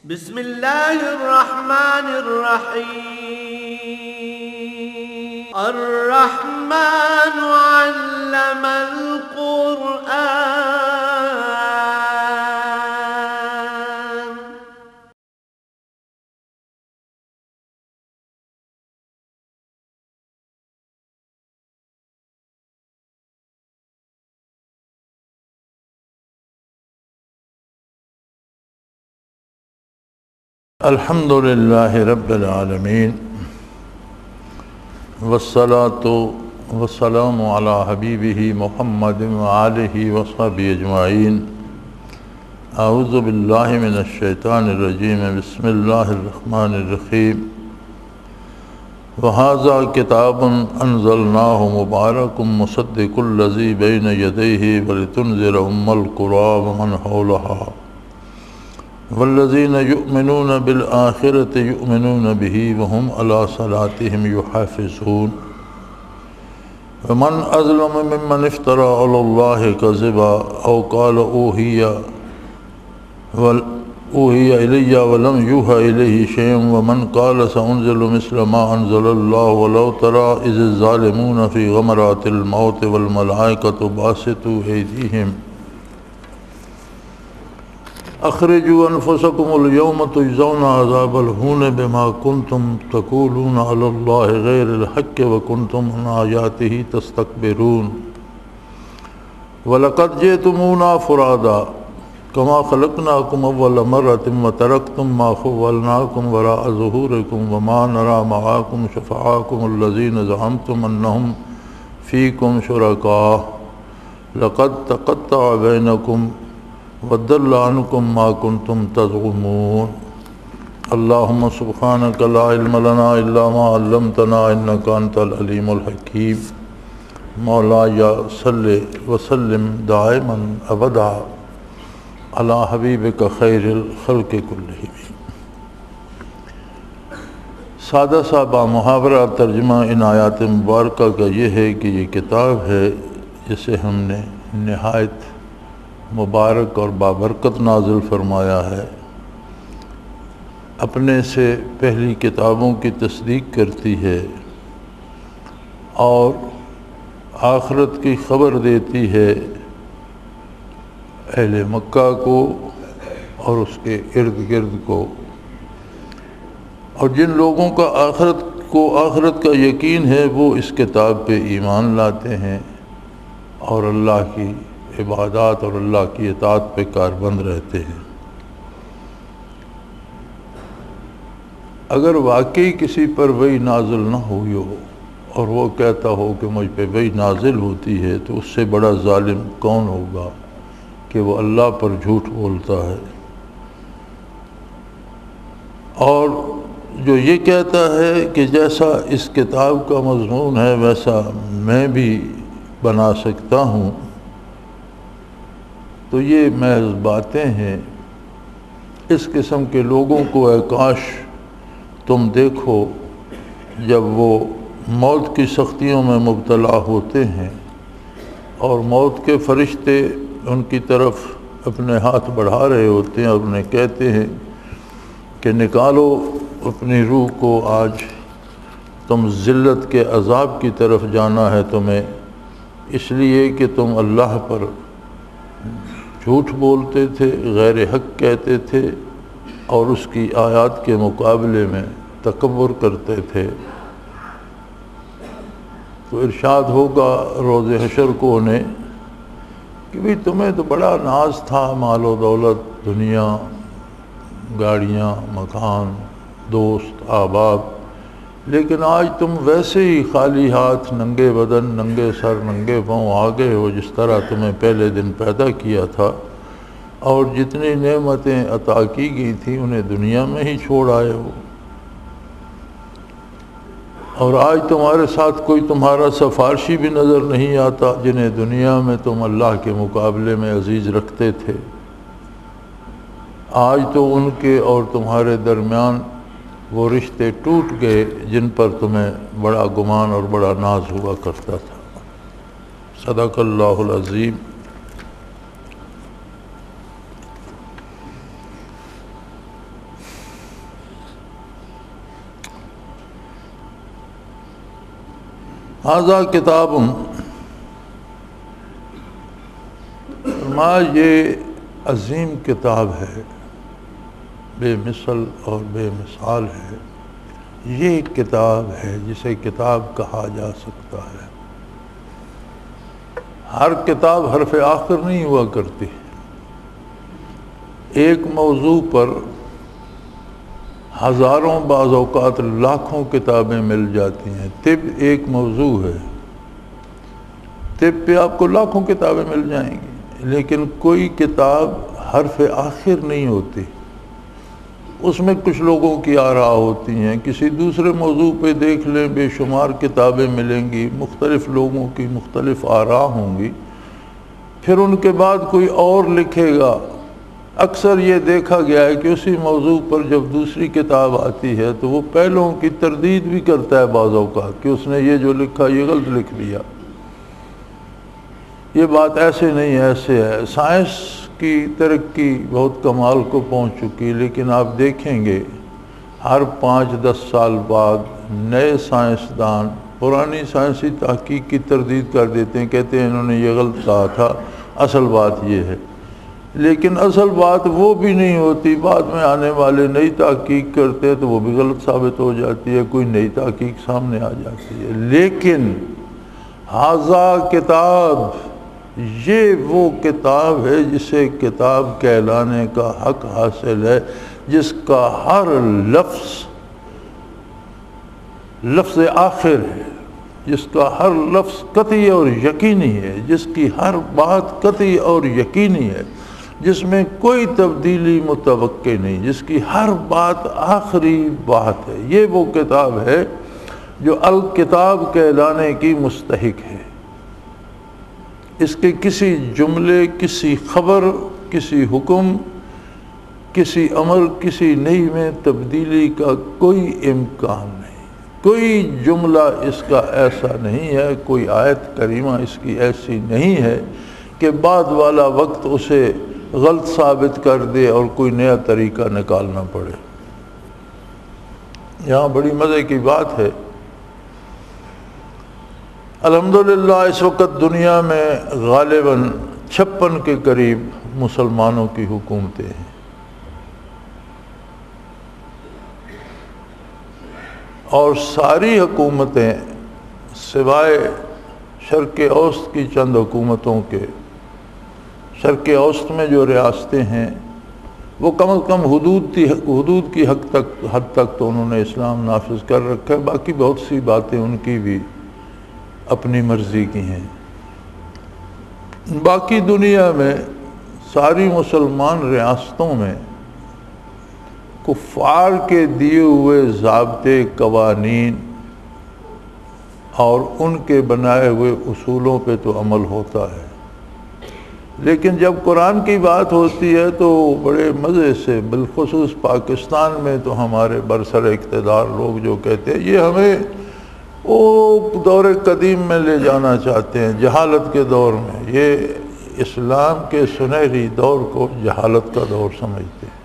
بسم اللہ الرحمن الرحیم الرحمن علم القرآن الحمد للہ رب العالمین والصلاة والسلام علی حبیبہ محمد وآلہ وصحبہ اجمعین اعوذ باللہ من الشیطان الرجیم بسم اللہ الرحمن الرحیم وہذا کتاب انزلناہ مبارک مصدق الذی بین یدیہ ولتنذر ام القری ومن حولہا والذین یؤمنون بالآخرة یؤمنون به وهم علی صلاتهم یحافظون ومن اظلم ممن افترى علی اللہ کذبا او قال اوحی الی ولم یوحى الیہ شیء ومن قال سأنزل مثل ما انزل اللہ ولو تری اذ الظالمون فی غمرات الموت والملائکۃ باسطوا ایدیہم اخرجوا انفسکم اليوم تجزون عذاب الہون بما کنتم تقولون علی اللہ غیر الحق وکنتم عن آیاتہ تستکبرون وَلَقَدْ جِئْتُمُونَا فُرَادًا كَمَا خَلَقْنَاكُمْ أَوَّلَ مَرَّةٍ وَتَرَكْتُم مَّا خَوَّلْنَاكُمْ وَرَاءَ ظُهُورِكُمْ وَمَا نَرَىٰ مَعَكُمْ شُفَعَاءَكُمُ الَّذِينَ زَعَمْتُمْ أَنَّهُمْ فِيكُمْ شُرَكَاءُ لَقَدْ تَقَطَّعَ بَيْنَكُمْ وَضَلَّ عَنْكُمْ مَا كُنْتُمْ تَزْعُمُونَ اللهم سبحانك لا علم لنا إلا ما علمتنا إنك أنت العليم الحكيم مولاي صل وسلم دائما أبدا على حبيبك خير الخلق كلهم۔ سادہ صاحبہ محاورہ ترجمہ ان آیات مبارکہ کا یہ ہے کہ یہ کتاب ہے جسے ہم نے نہایت مبارک اور بابرکت نازل فرمایا ہے، اپنے سے پہلی کتابوں کی تصدیق کرتی ہے اور آخرت کی خبر دیتی ہے اہل مکہ کو اور اس کے ارد گرد کو، اور جن لوگوں کا آخرت کا یقین ہے وہ اس کتاب پہ ایمان لاتے ہیں اور اللہ کی عبادات اور اللہ کی اطاعت پہ کاربند رہتے ہیں۔ اگر واقعی کسی پر وحی نازل نہ ہوئی ہو اور وہ کہتا ہو کہ مجھ پہ وحی نازل ہوتی ہے تو اس سے بڑا ظالم کون ہوگا کہ وہ اللہ پر جھوٹ بولتا ہے، اور جو یہ کہتا ہے کہ جیسا اس کتاب کا مضمون ہے ویسا میں بھی بنا سکتا ہوں، تو یہ محض باتیں ہیں۔ اس قسم کے لوگوں کو اے کاش تم دیکھو جب وہ موت کی سختیوں میں مبتلا ہوتے ہیں اور موت کے فرشتے ان کی طرف اپنے ہاتھ بڑھا رہے ہوتے ہیں اور انہیں کہتے ہیں کہ نکالو اپنی روح کو، آج تم ذلت کے عذاب کی طرف جانا ہے تمہیں، اس لیے کہ تم اللہ پر جھوٹ بولتے تھے، غیر حق کہتے تھے اور اس کی آیات کے مقابلے میں تکبر کرتے تھے۔ تو ارشاد ہوگا روز حشر کو انہیں کہ بھئی تمہیں تو بڑا ناز تھا، مال و دولت، دنیا، گاڑیاں، مکان، دوست، احباب، لیکن آج تم ویسے ہی خالی ہاتھ، ننگے بدن، ننگے سر، ننگے پاؤں آ گئے ہو جس طرح تمہیں پہلے دن پیدا کیا تھا، اور جتنی نعمتیں عطا کی گئی تھیں انہیں دنیا میں ہی چھوڑ آئے ہو، اور آج تمہارے ساتھ کوئی تمہارا سفارشی بھی نظر نہیں آتا جنہیں دنیا میں تم اللہ کے مقابلے میں عزیز رکھتے تھے۔ آج تو ان کے اور تمہارے درمیان وہ رشتے ٹوٹ گئے جن پر تمہیں بڑا گمان اور بڑا ناز ہوا کرتا تھا۔ صدق اللہ العظیم۔ ھذا کتاب، یہ عظیم کتاب ہے، بے مثل اور بے مثال ہے۔ یہ کتاب ہے جسے کتاب کہا جا سکتا ہے۔ ہر کتاب حرف آخر نہیں ہوا کرتی۔ ایک موضوع پر ہزاروں، بعض اوقات لاکھوں کتابیں مل جاتی ہیں۔ طب ایک موضوع ہے، طب پہ آپ کو لاکھوں کتابیں مل جائیں گی، لیکن کوئی کتاب حرف آخر نہیں ہوتی۔ اس میں کچھ لوگوں کی آراء ہوتی ہیں۔ کسی دوسرے موضوع پہ دیکھ لیں، بے شمار کتابیں ملیں گی، مختلف لوگوں کی مختلف آراء ہوں گی، پھر ان کے بعد کوئی اور لکھے گا۔ اکثر یہ دیکھا گیا ہے کہ اسی موضوع پر جب دوسری کتاب آتی ہے تو وہ پہلوں کی تردید بھی کرتا ہے بعض اوقات کہ اس نے یہ جو لکھا یہ غلط لکھ دیا، یہ بات ایسے نہیں ایسے ہے۔ سائنس کی ترقی بہت کمال کو پہنچ چکی، لیکن آپ دیکھیں گے ہر 5-10 سال بعد نئے سائنسدان پرانی سائنسی تحقیق کی تردید کر دیتے ہیں، کہتے ہیں انہوں نے یہ غلط کہا تھا، اصل بات یہ ہے۔ لیکن اصل بات وہ بھی نہیں ہوتی، بعد میں آنے والے نئی تحقیق کرتے ہیں تو وہ بھی غلط ثابت ہو جاتی ہے، کوئی نئی تحقیق سامنے آ جاتی ہے۔ لیکن ھذا کتاب، یہ وہ کتاب ہے جسے کتاب کہلانے کا حق حاصل ہے، جس کا ہر لفظ آخر ہے، جس کا ہر لفظ قطعی اور یقینی ہے، جس کی ہر بات قطعی اور یقینی ہے، جس میں کوئی تبدیلی متوقع نہیں، جس کی ہر بات آخری بات ہے۔ یہ وہ کتاب ہے جو الکتاب کہلانے کی مستحق ہے۔ اس کے کسی جملے، کسی خبر، کسی حکم، کسی امر، کسی نہی میں تبدیلی کا کوئی امکان نہیں۔ کوئی جملہ اس کا ایسا نہیں ہے، کوئی آیت کریمہ اس کی ایسی نہیں ہے کہ بعد والا وقت اسے غلط ثابت کر دے اور کوئی نیا طریقہ نکالنا پڑے۔ یہاں بڑی مزے کی بات ہے، الحمدللہ اس وقت دنیا میں غالباً 56 کے قریب مسلمانوں کی حکومتیں ہیں، اور ساری حکومتیں سوائے شرق اوسط کی چند حکومتوں کے، شرق اوسط میں جو ریاستیں ہیں وہ کم از کم حدود کی حد تک تو انہوں نے اسلام نافذ کر رکھا ہے، باقی بہت سی باتیں ان کی بھی اپنی مرضی کی ہیں۔ باقی دنیا میں ساری مسلمان ریاستوں میں کفار کے دیے ہوئے ضابطے، قوانین اور ان کے بنائے ہوئے اصولوں پہ تو عمل ہوتا ہے، لیکن جب قرآن کی بات ہوتی ہے تو بڑے مزے سے، بالخصوص پاکستان میں تو ہمارے برسر اقتدار لوگ جو کہتے ہیں یہ ہمیں وہ دور قدیم میں لے جانا چاہتے ہیں، جہالت کے دور میں، یہ اسلام کے سنہری دور کو جہالت کا دور سمجھتے ہیں،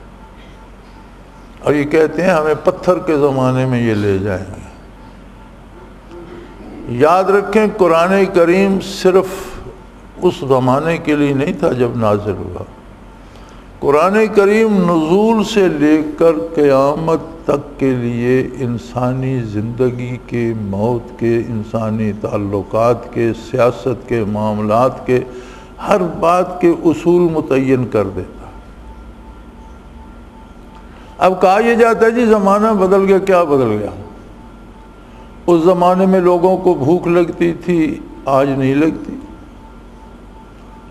اور یہ کہتے ہیں ہمیں پتھر کے زمانے میں یہ لے جائیں گے۔ یاد رکھیں قرآن کریم صرف اس زمانے کے لیے نہیں تھا جب نازل ہوا، قرآن کریم نزول سے لے کر قیامت تک کے لیے انسانی زندگی کے، موت کے، انسانی تعلقات کے، سیاست کے، معاملات کے، ہر بات کے اصول متعین کر دیتا۔ اب کہا یہ جاتا ہے جی زمانہ بدل گیا، کیا بدل گیا؟ اس زمانے میں لوگوں کو بھوک لگتی تھی، آج نہیں لگتی۔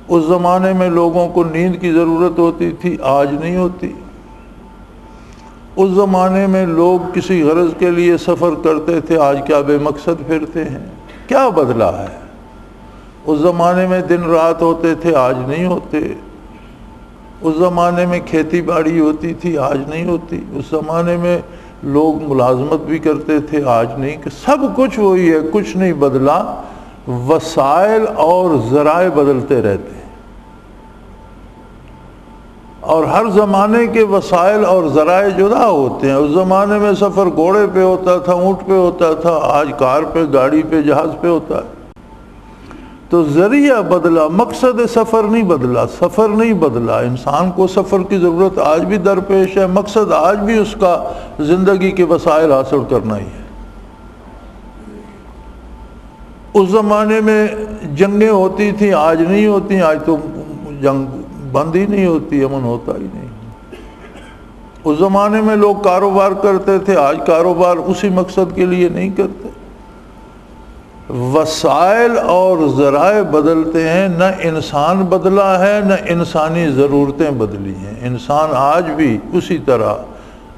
اس زمانے میں لوگوں کو نیند کی ضرورت ہوتی تھی، آج نہیں ہوتی۔ اس زمانے میں لوگ کسی غرض کے لیے سفر کرتے تھے، آج کیا بے مقصد پھرتے ہیں؟ کیا بدلا ہے؟ اس زمانے میں دن رات ہوتے تھے، آج نہیں ہوتے۔ اس زمانے میں کھیتی باڑی ہوتی تھی، آج نہیں ہوتی۔ اس زمانے میں لوگ ملازمت بھی کرتے تھے، آج نہیں۔ سب کچھ وہی ہے، کچھ نہیں بدلا، وسائل اور ذرائع بدلتے رہتے ہیں۔ اور ہر زمانے کے وسائل اور ذرائع جدا ہوتے ہیں. اس زمانے میں سفر گھوڑے پہ ہوتا تھا، اونٹ پہ ہوتا تھا، آج کار پہ، گاڑی پہ، جہاز پہ ہوتا ہے. تو ذریعہ بدلا، مقصد سفر نہیں بدلا، سفر نہیں بدلا. انسان کو سفر کی ضرورت آج بھی درپیش ہے، مقصد آج بھی اس کا زندگی کے وسائل حاصل کرنا ہی ہے. اس زمانے میں جنگیں ہوتی تھیں، آج نہیں ہوتی. آج تو جنگ بند ہی نہیں ہوتی، امن ہوتا ہی نہیں. اس زمانے میں لوگ کاروبار کرتے تھے، آج کاروبار اسی مقصد کے لیے نہیں کرتے. وسائل اور ذرائع بدلتے ہیں، نہ انسان بدلا ہے نہ انسانی ضرورتیں بدلی ہیں. انسان آج بھی اسی طرح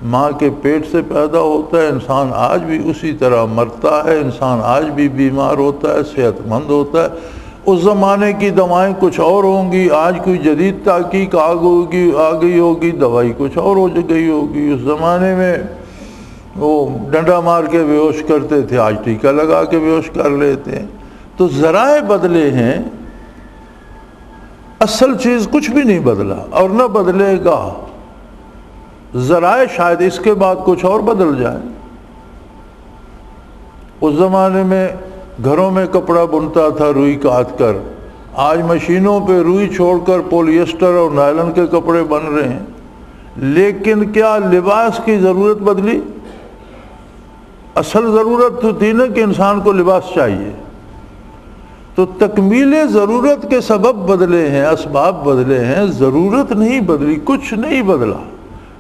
ماں کے پیٹ سے پیدا ہوتا ہے، انسان آج بھی اسی طرح مرتا ہے، انسان آج بھی بیمار ہوتا ہے، صحت مند ہوتا ہے. اس زمانے کی دوائیں کچھ اور ہوں گی، آج کوئی جدید تحقیق آ گئی ہوگی، دوائی کچھ اور ہو گئی ہوگی. اس زمانے میں وہ ڈنڈا مار کے بے ہوش کرتے تھے، آج ٹیکہ لگا کے بے ہوش کر لیتے ہیں. تو ذرائع بدلے ہیں، اصل چیز کچھ بھی نہیں بدلا اور نہ بدلے گا. ذرائع شاید اس کے بعد کچھ اور بدل جائیں. اس زمانے میں گھروں میں کپڑا بنتا تھا روئی کاٹ کر، آج مشینوں پہ روئی چھوڑ کر پولیسٹر اور نائلن کے کپڑے بن رہے ہیں. لیکن کیا لباس کی ضرورت بدلی؟ اصل ضرورت تو تھی نا کہ انسان کو لباس چاہیے. تو تکمیل ضرورت کے سبب بدلے ہیں، اسباب بدلے ہیں، ضرورت نہیں بدلی، کچھ نہیں بدلا،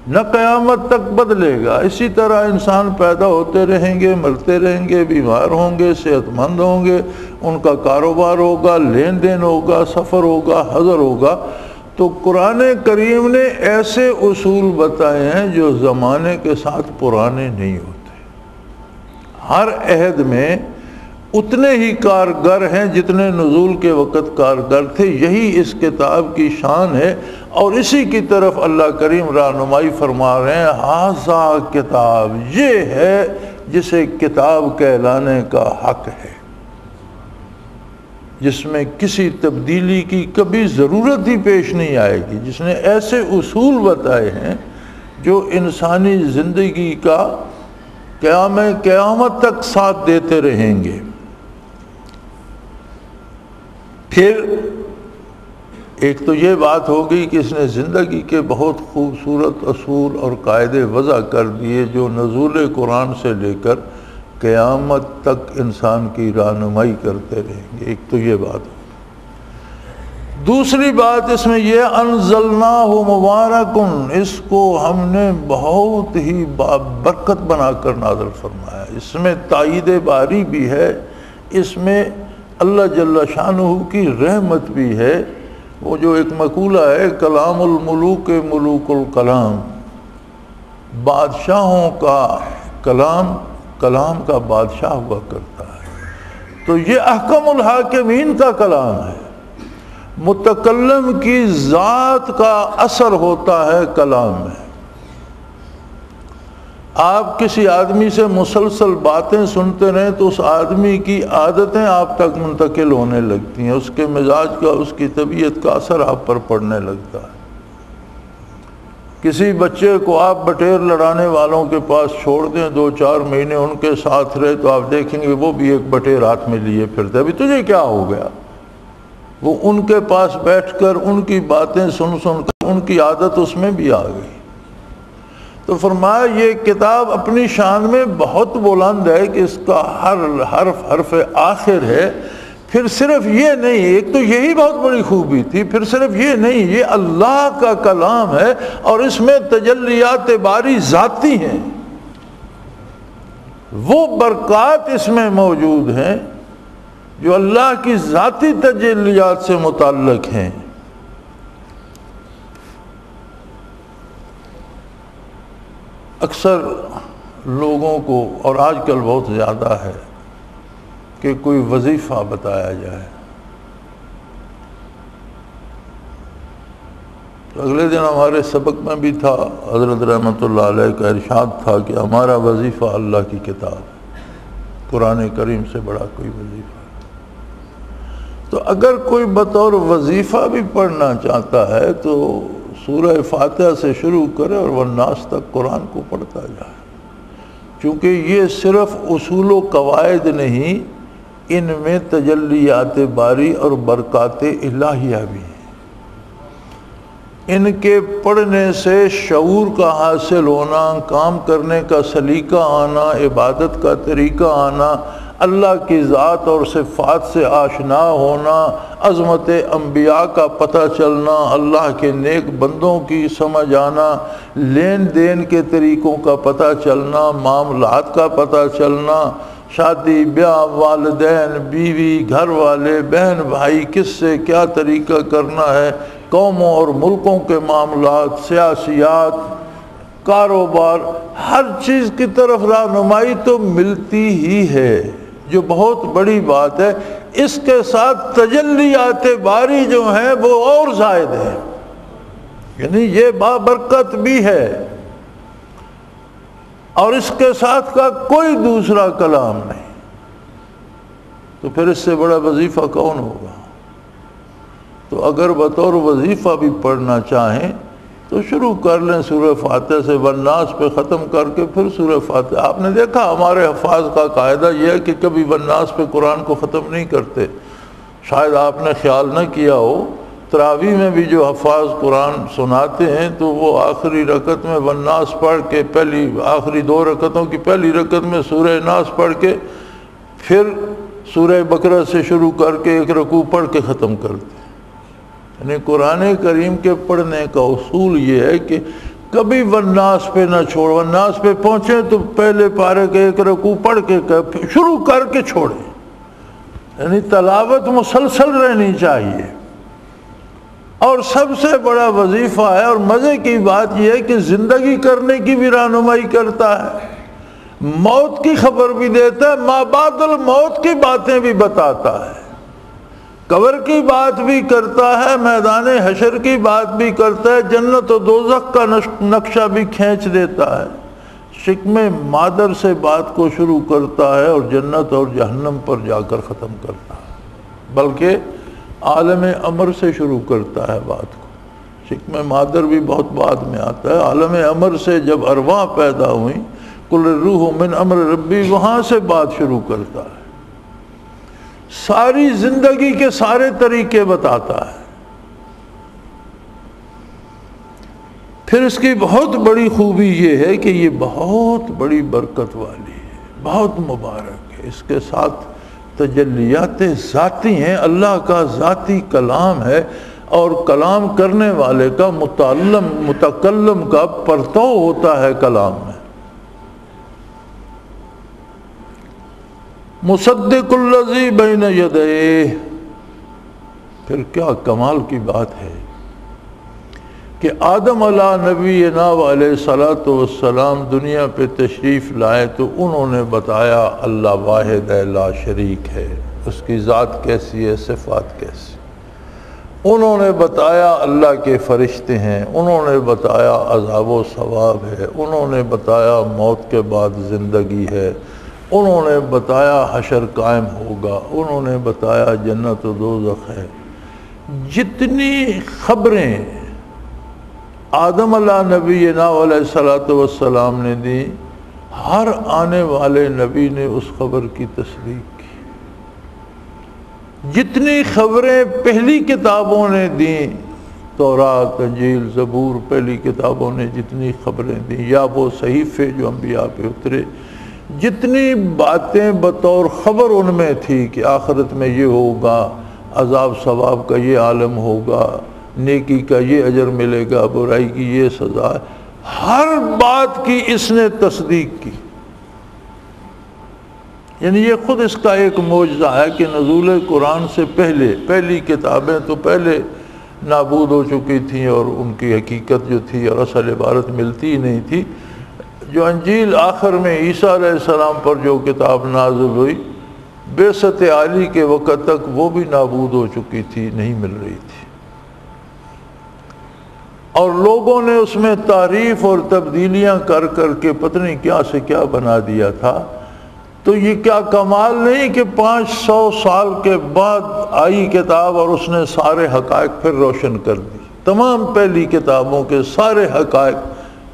نہ قیامت تک بدلے گا. اسی طرح انسان پیدا ہوتے رہیں گے، مرتے رہیں گے، بیمار ہوں گے، صحت مند ہوں گے، ان کا کاروبار ہوگا، لین دین ہوگا، سفر ہوگا، حضر ہوگا. تو قرآن کریم نے ایسے اصول بتائے ہیں جو زمانے کے ساتھ پرانے نہیں ہوتے. ہر عہد میں اتنے ہی کارگر ہیں جتنے نزول کے وقت کارگر تھے. یہی اس کتاب کی شان ہے اور اسی کی طرف اللہ کریم رہنمائی فرما رہے ہیں. ھذا کتاب، یہ ہے جسے کتاب کہلانے کا حق ہے، جس میں کسی تبدیلی کی کبھی ضرورت ہی پیش نہیں آئے گی، جس نے ایسے اصول بتائے ہیں جو انسانی زندگی کا قیامت تک ساتھ دیتے رہیں گے. پھر ایک تو یہ بات ہو گئی کہ اس نے زندگی کے بہت خوبصورت اصول اور قاعدے وضع کر دیے جو نزول قرآن سے لے کر قیامت تک انسان کی رہنمائی کرتے رہیں گے. ایک تو یہ بات. دوسری بات اس میں یہ انزلناہ مبارکن، اس کو ہم نے بہت ہی برکت بنا کر نازل فرمایا. اس میں تائید باری بھی ہے، اس میں اللہ جل شانہ کی رحمت بھی ہے. وہ جو ایک مقولہ ہے، کلام الملوک ملوک الکلام، بادشاہوں کا کلام کلام کا بادشاہ ہوا کرتا ہے. تو یہ احکم الحاکمین کا کلام ہے. متکلم کی ذات کا اثر ہوتا ہے کلام میں. آپ کسی آدمی سے مسلسل باتیں سنتے رہیں تو اس آدمی کی عادتیں آپ تک منتقل ہونے لگتی ہیں، اس کے مزاج کا، اس کی طبیعت کا اثر آپ پر پڑنے لگتا ہے. کسی بچے کو آپ بٹیر لڑانے والوں کے پاس چھوڑ دیں، 2-4 مہینے ان کے ساتھ رہے تو آپ دیکھیں گے وہ بھی ایک بٹیر ہاتھ میں لیے پھرتے. ابھی تجھے کیا ہو گیا؟ وہ ان کے پاس بیٹھ کر ان کی باتیں سن کر ان کی عادت اس میں بھی آ گئی. تو فرمایا یہ کتاب اپنی شان میں بہت بلند ہے کہ اس کا ہر حرف حرف آخر ہے. پھر صرف یہ نہیں، ایک تو یہی بہت بڑی خوبی تھی، پھر صرف یہ نہیں، یہ اللہ کا کلام ہے اور اس میں تجلیات باری ذاتی ہیں. وہ برکات اس میں موجود ہیں جو اللہ کی ذاتی تجلیات سے متعلق ہیں. اکثر لوگوں کو، اور آج کل بہت زیادہ ہے، کہ کوئی وظیفہ بتایا جائے تو اگلے دن ہمارے سبق میں بھی تھا، حضرت رحمۃ اللہ علیہ کا ارشاد تھا کہ ہمارا وظیفہ اللہ کی کتاب، قرآن کریم سے بڑا کوئی وظیفہ. تو اگر کوئی بطور وظیفہ بھی پڑھنا چاہتا ہے تو سورہ فاتحہ سے شروع کرے اور والناس تک قرآن کو پڑھتا جائے، چونکہ یہ صرف اصول و قواعد نہیں، ان میں تجلیات باری اور برکات الہیہ بھی ہیں۔ ان کے پڑھنے سے شعور کا حاصل ہونا، کام کرنے کا سلیقہ آنا، عبادت کا طریقہ آنا، اللہ کی ذات اور صفات سے آشنا ہونا، عظمت انبیاء کا پتہ چلنا، اللہ کے نیک بندوں کی سمجھ آنا، لین دین کے طریقوں کا پتہ چلنا، معاملات کا پتہ چلنا، شادی بیاہ، والدین، بیوی، گھر والے، بہن بھائی، کس سے کیا طریقہ کرنا ہے، قوموں اور ملکوں کے معاملات، سیاسیات، کاروبار، ہر چیز کی طرف رہنمائی تو ملتی ہی ہے، جو بہت بڑی بات ہے۔ اس کے ساتھ تجلیات باری جو ہیں وہ اور زائد ہیں، یعنی یہ بابرکت بھی ہے، اور اس کے ساتھ کا کوئی دوسرا کلام نہیں، تو پھر اس سے بڑا وظیفہ کون ہوگا؟ تو اگر بطور وظیفہ بھی پڑھنا چاہیں تو شروع کر لیں سورہ فاتحہ سے، والناس پہ ختم کر کے پھر سورہ فاتحہ۔ آپ نے دیکھا ہمارے حفاظ کا قاعدہ یہ ہے کہ کبھی والناس پہ قرآن کو ختم نہیں کرتے، شاید آپ نے خیال نہ کیا ہو، تراویح میں بھی جو حفاظ قرآن سناتے ہیں تو وہ آخری رکعت میں والناس پڑھ کے، آخری 2 رکعتوں کی پہلی رکعت میں سورہ ناس پڑھ کے، پھر سورہ بقرہ سے شروع کر کے 1 رکوع پڑھ کے ختم کرتے ہیں۔ یعنی قرآن کریم کے پڑھنے کا اصول یہ ہے کہ کبھی والناس پہ نہ چھوڑ، والناس پہ پہنچے تو پہلے پارے کے 1 رکوع پڑھ کے شروع کر کے چھوڑیں، یعنی تلاوت مسلسل رہنی چاہیے۔ اور سب سے بڑا وظیفہ ہے، اور مزے کی بات یہ ہے کہ زندگی کرنے کی بھی رہنمائی کرتا ہے، موت کی خبر بھی دیتا ہے، ما بعد الموت کی باتیں بھی بتاتا ہے، قبر کی بات بھی کرتا ہے، میدان حشر کی بات بھی کرتا ہے، جنت و دوزخ کا نقشہ بھی کھینچ دیتا ہے، شکم مادر سے بات کو شروع کرتا ہے اور جنت اور جہنم پر جا کر ختم کرتا ہے، بلکہ عالم امر سے شروع کرتا ہے بات کو۔ شکم مادر بھی بہت بعد میں آتا ہے، عالم امر سے جب ارواح پیدا ہوئیں، قل الروح من امر ربی، وہاں سے بات شروع کرتا ہے، ساری زندگی کے سارے طریقے بتاتا ہے۔ پھر اس کی بہت بڑی خوبی یہ ہے کہ یہ بہت بڑی برکت والی ہے، بہت مبارک ہے، اس کے ساتھ تجلیات ذاتی ہیں، اللہ کا ذاتی کلام ہے، اور کلام کرنے والے کا متکلم کا پرتو ہوتا ہے کلام میں۔ مصدق الذی بین یدیہ، پھر کیا کمال کی بات ہے کہ آدم علیہ نبینا علیہ الصلوۃ والسلام دنیا پہ تشریف لائے تو انہوں نے بتایا اللہ واحد ہے، لا شریک ہے، اس کی ذات کیسی ہے، صفات کیسی، انہوں نے بتایا اللہ کے فرشتے ہیں، انہوں نے بتایا عذاب و ثواب ہے، انہوں نے بتایا موت کے بعد زندگی ہے، انہوں نے بتایا حشر قائم ہوگا، انہوں نے بتایا جنت و دوزخ ہے۔ جتنی خبریں آدم علیہ نبینا علیہ الصلوۃ والسلام نے دی، ہر آنے والے نبی نے اس خبر کی تصدیق کی۔ جتنی خبریں پہلی کتابوں نے دیں، تورات، انجیل، زبور، پہلی کتابوں نے جتنی خبریں دیں، یا وہ صحیفے جو انبیاء پہ اترے، جتنی باتیں بطور خبر ان میں تھی کہ آخرت میں یہ ہوگا، عذاب ثواب کا یہ عالم ہوگا، نیکی کا یہ اجر ملے گا، برائی کی یہ سزا ہے، ہر بات کی اس نے تصدیق کی۔ یعنی یہ خود اس کا ایک معجزہ ہے کہ نزول قرآن سے پہلی کتابیں تو پہلے نابود ہو چکی تھیں، اور ان کی حقیقت جو تھی اور اصل عبارت ملتی ہی نہیں تھی۔ جو انجیل آخر میں عیسیٰ علیہ السلام پر جو کتاب نازل ہوئی، بعثت عالی کے وقت تک وہ بھی نابود ہو چکی تھی، نہیں مل رہی تھی، اور لوگوں نے اس میں تعریف اور تبدیلیاں کر کر کے پتہ نہیں کیا سے کیا بنا دیا تھا۔ تو یہ کیا کمال نہیں کہ 500 سال کے بعد آئی کتاب اور اس نے سارے حقائق پھر روشن کر دی۔ تمام پہلی کتابوں کے سارے حقائق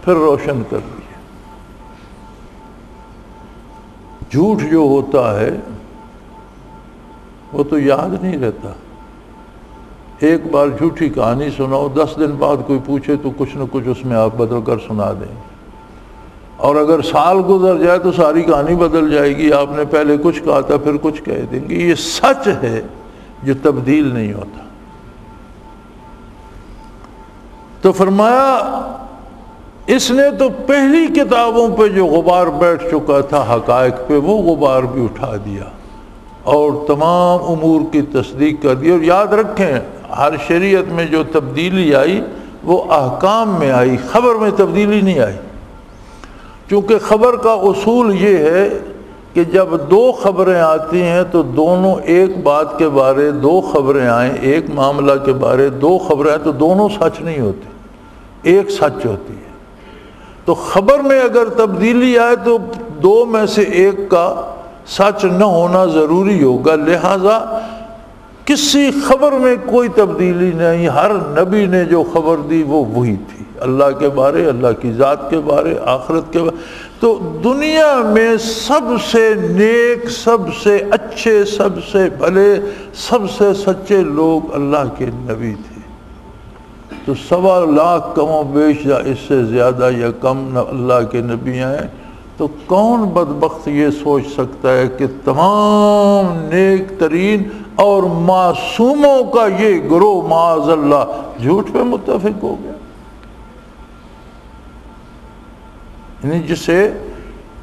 پھر روشن کر دیے۔ جھوٹ جو ہوتا ہے وہ تو یاد نہیں رہتا، ایک بار جھوٹی کہانی سناؤ، 10 دن بعد کوئی پوچھے تو کچھ نہ کچھ اس میں آپ بدل کر سنا دیں، اور اگر سال گزر جائے تو ساری کہانی بدل جائے گی، آپ نے پہلے کچھ کہا تھا پھر کچھ کہہ دیں گے۔ یہ سچ ہے جو تبدیل نہیں ہوتا۔ تو فرمایا اس نے تو پہلی کتابوں پہ جو غبار بیٹھ چکا تھا حقائق پہ، وہ غبار بھی اٹھا دیا اور تمام امور کی تصدیق کر دی۔ اور یاد رکھیں ہر شریعت میں جو تبدیلی آئی وہ احکام میں آئی، خبر میں تبدیلی نہیں آئی، چونکہ خبر کا اصول یہ ہے کہ جب دو خبریں آتی ہیں تو دونوں ایک بات کے بارے دو خبریں آئیں، ایک معاملہ کے بارے دو خبریں آئیں تو دونوں سچ نہیں ہوتی، ایک سچ ہوتی ہے۔ تو خبر میں اگر تبدیلی آئے تو دو میں سے ایک کا سچ نہ ہونا ضروری ہوگا، لہذا کسی خبر میں کوئی تبدیلی نہیں، ہر نبی نے جو خبر دی وہ وہی تھی، اللہ کے بارے، اللہ کی ذات کے بارے، آخرت کے بارے۔ تو دنیا میں سب سے نیک، سب سے اچھے، سب سے بھلے، سب سے سچے لوگ اللہ کے نبی تھے۔ تو 1.25 لاکھ کم و بیش یا اس سے زیادہ یا کم اللہ کے نبی ہیں، تو کون بدبخت یہ سوچ سکتا ہے کہ تمام نیک ترین اور معصوموں کا یہ گروہ معاذ اللہ جھوٹ پہ متفق ہو گیا؟ یعنی جسے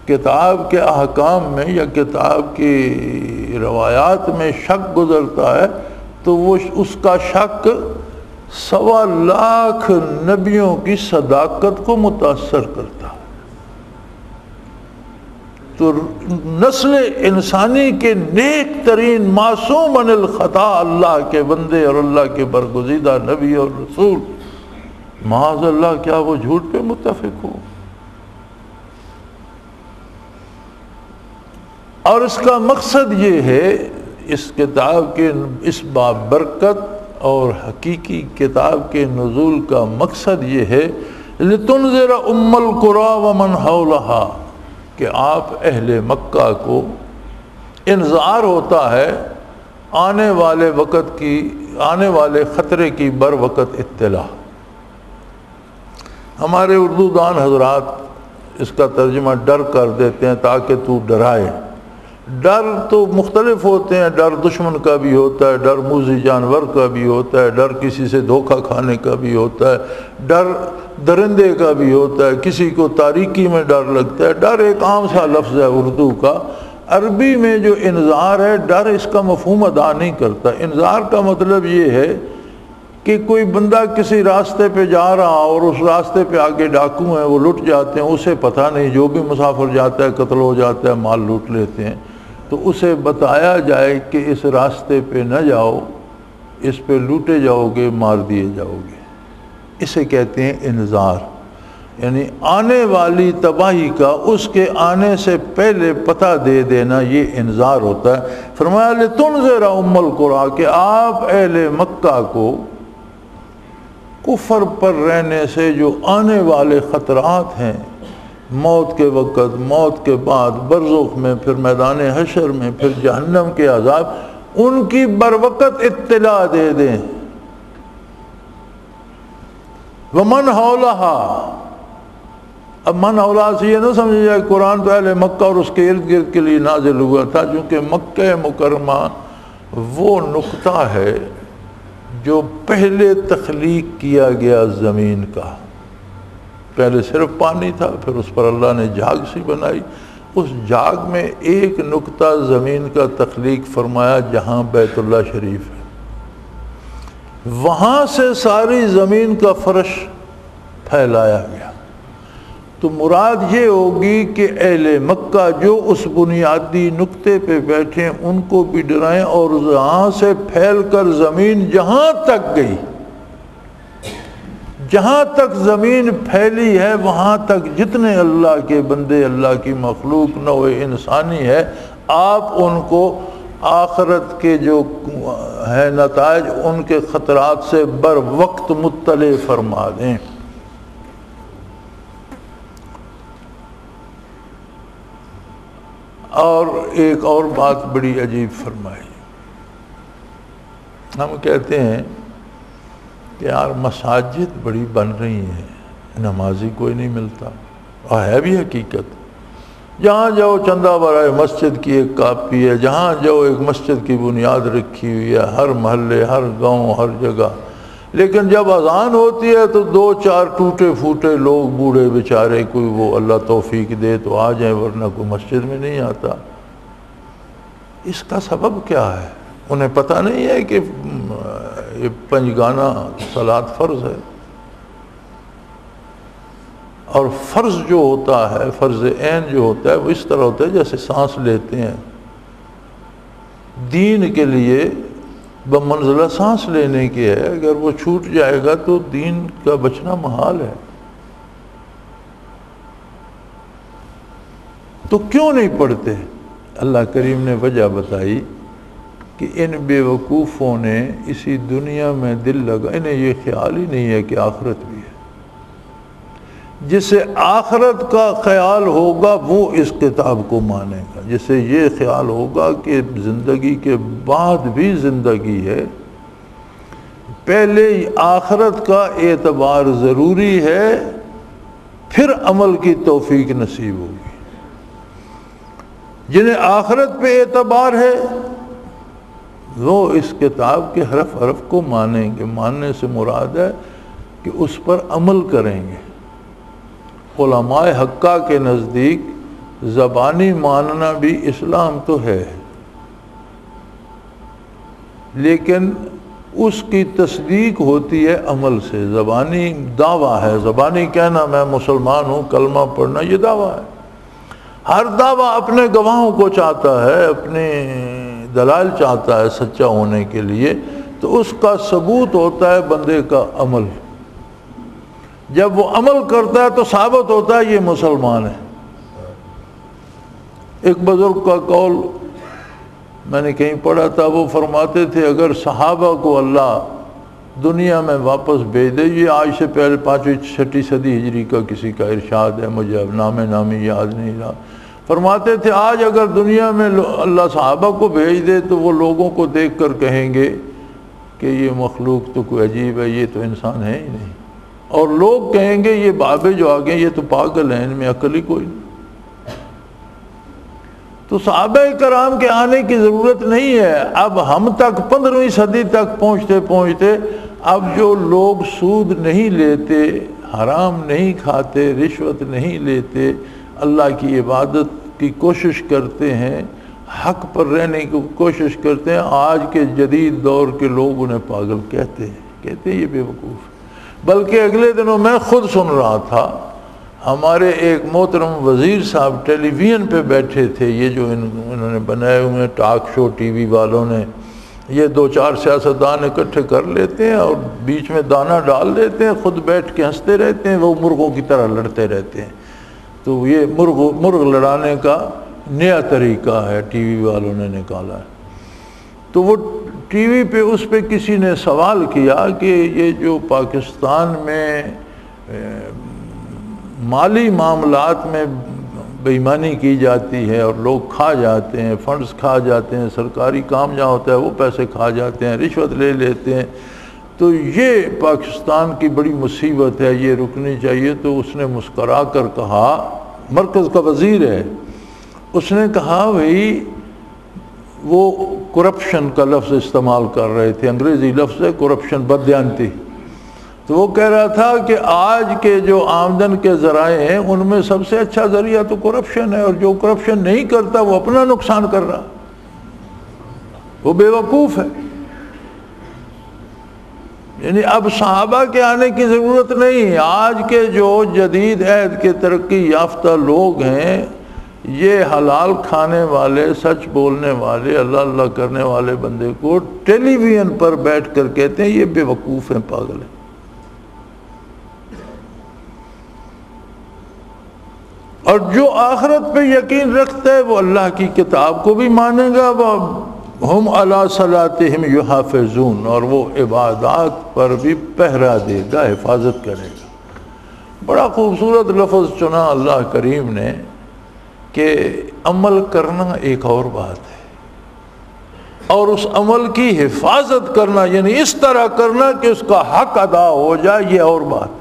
کتاب کے احکام میں یا کتاب کی روایات میں شک گزرتا ہے تو وہ اس کا شک 1.25 لاکھ نبیوں کی صداقت کو متاثر کرتا ہے۔ تو نسل انسانی کے نیک ترین معصوم عن الخطا اللہ کے بندے اور اللہ کے برگزیدہ نبی اور رسول، معاذ اللہ کیا وہ جھوٹ پہ متفق ہو؟ اور اس کا مقصد یہ ہے، اس کتاب کے اس بابرکت اور حقیقی کتاب کے نزول کا مقصد یہ ہے لِتُنذِرَ أُمَّ الْقُرَىٰ وَمَنْ حَوْلَهَا، کہ آپ اہل مکہ کو انذار ہوتا ہے آنے والے وقت کی، آنے والے خطرے کی بر وقت اطلاع۔ ہمارے اردو دان حضرات اس کا ترجمہ ڈر کر دیتے ہیں تاکہ تو ڈرائے۔ ڈر تو مختلف ہوتے ہیں، ڈر دشمن کا بھی ہوتا ہے، ڈر موذی جانور کا بھی ہوتا ہے، ڈر کسی سے دھوکہ کھانے کا بھی ہوتا ہے، ڈر درندے کا بھی ہوتا ہے، کسی کو تاریکی میں ڈر لگتا ہے۔ ڈر ایک عام سا لفظ ہے اردو کا، عربی میں جو انذار ہے ڈر اس کا مفہوم ادا نہیں کرتا۔ انذار کا مطلب یہ ہے کہ کوئی بندہ کسی راستے پہ جا رہا اور اس راستے پہ آگے ڈاکو ہیں، وہ لٹ جاتے ہیں، اسے پتہ نہیں، جو بھی مسافر جاتا ہے قتل ہو جاتا ہے، مال لوٹ لیتے ہیں، تو اسے بتایا جائے کہ اس راستے پہ نہ جاؤ، اس پہ لوٹے جاؤ گے، مار دیے جاؤ گے، اسے کہتے ہیں انذار۔ یعنی آنے والی تباہی کا اس کے آنے سے پہلے پتہ دے دینا، یہ انذار ہوتا ہے۔ فرمایا لِتُنذِرَ أُمَّ الْقُرَىٰ، کہ آپ اہل مکہ کو کفر پر رہنے سے جو آنے والے خطرات ہیں، موت کے وقت، موت کے بعد، برزخ میں، پھر میدان حشر میں، پھر جہنم کے عذاب، ان کی بروقت اطلاع دے دیں۔ وَمَنْ حَوْلَهَا، اب من حولہا سے یہ نہ سمجھ جائے قرآن تو اہل مکہ اور اس کے ارد گرد کے لیے نازل ہوا تھا، چونکہ مکہ مکرمہ وہ نقطہ ہے جو پہلے تخلیق کیا گیا زمین کا۔ پہلے صرف پانی تھا، پھر اس پر اللہ نے جھاگ سی بنائی، اس جھاگ میں ایک نقطہ زمین کا تخلیق فرمایا جہاں بیت اللہ شریف ہے، وہاں سے ساری زمین کا فرش پھیلایا گیا۔ تو مراد یہ ہوگی کہ اہل مکہ جو اس بنیادی نقطے پہ بیٹھے ان کو بھی ڈرائیں، اور وہاں سے پھیل کر زمین جہاں تک گئی، جہاں تک زمین پھیلی ہے وہاں تک جتنے اللہ کے بندے، اللہ کی مخلوق، نوع انسانی ہے، آپ ان کو آخرت کے جو ہے نتائج ان کے خطرات سے بر وقت مطلع فرما دیں۔ اور ایک اور بات بڑی عجیب فرمائی، ہم کہتے ہیں کہ یار مساجد بڑی بن رہی ہیں، نمازی کوئی نہیں ملتا، اور ہے بھی حقیقت۔ جہاں جاؤ چندہ برائے مسجد کی ایک کاپی ہے، جہاں جاؤ ایک مسجد کی بنیاد رکھی ہوئی ہے، ہر محلے، ہر گاؤں، ہر جگہ، لیکن جب اذان ہوتی ہے تو 2-4 ٹوٹے پھوٹے لوگ، بوڑھے بیچارے، کوئی وہ اللہ توفیق دے تو آ جائیں، ورنہ کوئی مسجد میں نہیں آتا۔ اس کا سبب کیا ہے؟ انہیں پتہ نہیں ہے کہ یہ 5 گانا صلاۃ فرض ہے، اور فرض جو ہوتا ہے، فرض عین جو ہوتا ہے، وہ اس طرح ہوتا ہے جیسے سانس لیتے ہیں۔ دین کے لیے بمنزلہ سانس لینے کی ہے، اگر وہ چھوٹ جائے گا تو دین کا بچنا محال ہے۔ تو کیوں نہیں پڑھتے؟ اللہ کریم نے وجہ بتائی کہ ان بے وقوفوں نے اسی دنیا میں دل لگا، انہیں یہ خیال ہی نہیں ہے کہ آخرت بھی ہے۔ جسے آخرت کا خیال ہوگا وہ اس کتاب کو مانے گا، جسے یہ خیال ہوگا کہ زندگی کے بعد بھی زندگی ہے، پہلے آخرت کا اعتبار ضروری ہے، پھر عمل کی توفیق نصیب ہوگی۔ جنہیں آخرت پہ اعتبار ہے وہ اس کتاب کے حرف حرف کو مانیں گے۔ ماننے سے مراد ہے کہ اس پر عمل کریں گے۔ علماء حقہ کے نزدیک زبانی ماننا بھی اسلام تو ہے، لیکن اس کی تصدیق ہوتی ہے عمل سے۔ زبانی دعویٰ ہے، زبانی کہنا میں مسلمان ہوں، کلمہ پڑھنا، یہ دعویٰ ہے۔ ہر دعویٰ اپنے گواہوں کو چاہتا ہے، اپنے دلائل چاہتا ہے سچا ہونے کے لیے، تو اس کا ثبوت ہوتا ہے بندے کا عمل۔ جب وہ عمل کرتا ہے تو ثابت ہوتا ہے یہ مسلمان ہے۔ ایک بزرگ کا قول میں نے کہیں پڑھا تھا، وہ فرماتے تھے اگر صحابہ کو اللہ دنیا میں واپس بھیج دے، یہ آج سے پہلے 5ویں-6ویں صدی ہجری کا کسی کا ارشاد ہے، مجھے اب نامی یاد نہیں رہا، فرماتے تھے آج اگر دنیا میں اللہ صحابہ کو بھیج دے تو وہ لوگوں کو دیکھ کر کہیں گے کہ یہ مخلوق تو کوئی عجیب ہے، یہ تو انسان ہے ہی نہیں، اور لوگ کہیں گے یہ بابے جو آگے یہ تو پاگل ہیں، ان میں عقل ہی کوئی نہیں۔ تو صحابہ کرام کے آنے کی ضرورت نہیں ہے۔ اب ہم تک 15ویں صدی تک پہنچتے اب جو لوگ سود نہیں لیتے، حرام نہیں کھاتے، رشوت نہیں لیتے، اللہ کی عبادت کی کوشش کرتے ہیں، حق پر رہنے کی کوشش کرتے ہیں، آج کے جدید دور کے لوگ انہیں پاگل کہتے ہیں یہ بے وقوف۔ بلکہ اگلے دنوں میں خود سن رہا تھا، ہمارے ایک محترم وزیر صاحب ٹیلی ویژن پہ بیٹھے تھے، یہ جو انہوں نے بنائے ہوئے ٹاک شو ٹی وی والوں نے، یہ 2-4 سیاستدان اکٹھے کر لیتے ہیں اور بیچ میں دانہ ڈال دیتے ہیں، خود بیٹھ کے ہنستے رہتے ہیں، وہ مرغوں کی طرح لڑتے رہتے ہیں۔ تو یہ مرغ لڑانے کا نیا طریقہ ہے، ٹی وی والوں نے نکالا ہے۔ تو وہ ٹی وی پہ اس پہ کسی نے سوال کیا کہ یہ جو پاکستان میں مالی معاملات میں بے ایمانی کی جاتی ہے اور لوگ کھا جاتے ہیں، فنڈز کھا جاتے ہیں، سرکاری کام جہاں ہوتا ہے وہ پیسے کھا جاتے ہیں، رشوت لے لیتے ہیں، تو یہ پاکستان کی بڑی مصیبت ہے، یہ رکنی چاہیے۔ تو اس نے مسکرا کر کہا، مرکز کا وزیر ہے، اس نے کہا بھائی وہ کرپشن کا لفظ استعمال کر رہے تھے، انگریزی لفظ ہے کرپشن، بددیانتی۔ تو وہ کہہ رہا تھا کہ آج کے جو آمدن کے ذرائع ہیں ان میں سب سے اچھا ذریعہ تو کرپشن ہے، اور جو کرپشن نہیں کرتا وہ اپنا نقصان کر رہا، وہ بے وقوف ہے۔ یعنی اب صحابہ کے آنے کی ضرورت نہیں، آج کے جو جدید عہد کے ترقی یافتہ لوگ ہیں، یہ حلال کھانے والے، سچ بولنے والے، اللہ اللہ کرنے والے بندے کو ٹیلی ویژن پر بیٹھ کر کہتے ہیں یہ بے وقوف ہیں، پاگل ہیں۔ اور جو آخرت پہ یقین رکھتا ہے وہ اللہ کی کتاب کو بھی مانے گا، وہ ہم علی صلاتہم یحافظون، اور وہ عبادات پر بھی پہرا دے گا، حفاظت کرے گا۔ بڑا خوبصورت لفظ چنا اللہ کریم نے کہ عمل کرنا ایک اور بات ہے، اور اس عمل کی حفاظت کرنا یعنی اس طرح کرنا کہ اس کا حق ادا ہو جائے، یہ اور بات ہے۔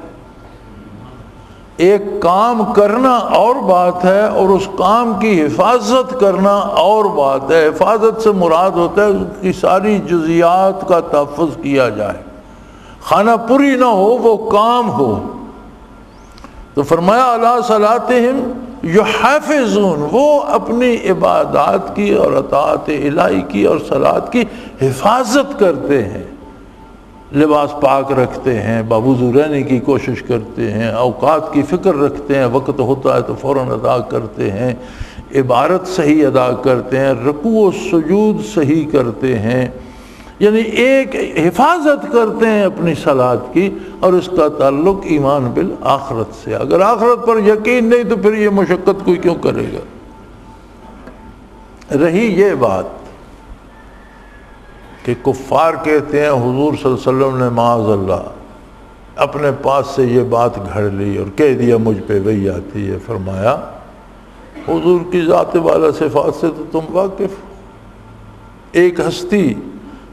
ایک کام کرنا اور بات ہے، اور اس کام کی حفاظت کرنا اور بات ہے۔ حفاظت سے مراد ہوتا ہے اس کی ساری جزیات کا تحفظ کیا جائے، خانہ پوری نہ ہو، وہ کام ہو۔ تو فرمایا علی صلاتہم یحافظون، وہ اپنی عبادات کی اور اطاعت الہی کی اور صلاۃ کی حفاظت کرتے ہیں، لباس پاک رکھتے ہیں، باوضو رہنے کی کوشش کرتے ہیں، اوقات کی فکر رکھتے ہیں، وقت ہوتا ہے تو فوراً ادا کرتے ہیں، عبادت صحیح ادا کرتے ہیں، رکوع و سجود صحیح کرتے ہیں، یعنی ایک حفاظت کرتے ہیں اپنی صلاۃ کی، اور اس کا تعلق ایمان بالآخرت سے۔ اگر آخرت پر یقین نہیں تو پھر یہ مشقت کوئی کیوں کرے گا؟ رہی یہ بات کہ کفار کہتے ہیں حضور صلی اللہ علیہ وسلم نے معاذ اللہ اپنے پاس سے یہ بات گھڑ لی اور کہہ دیا مجھ پہ وہی آتی ہے۔ فرمایا حضور کی ذات والا صفات سے تو تم واقف ہو۔ ایک ہستی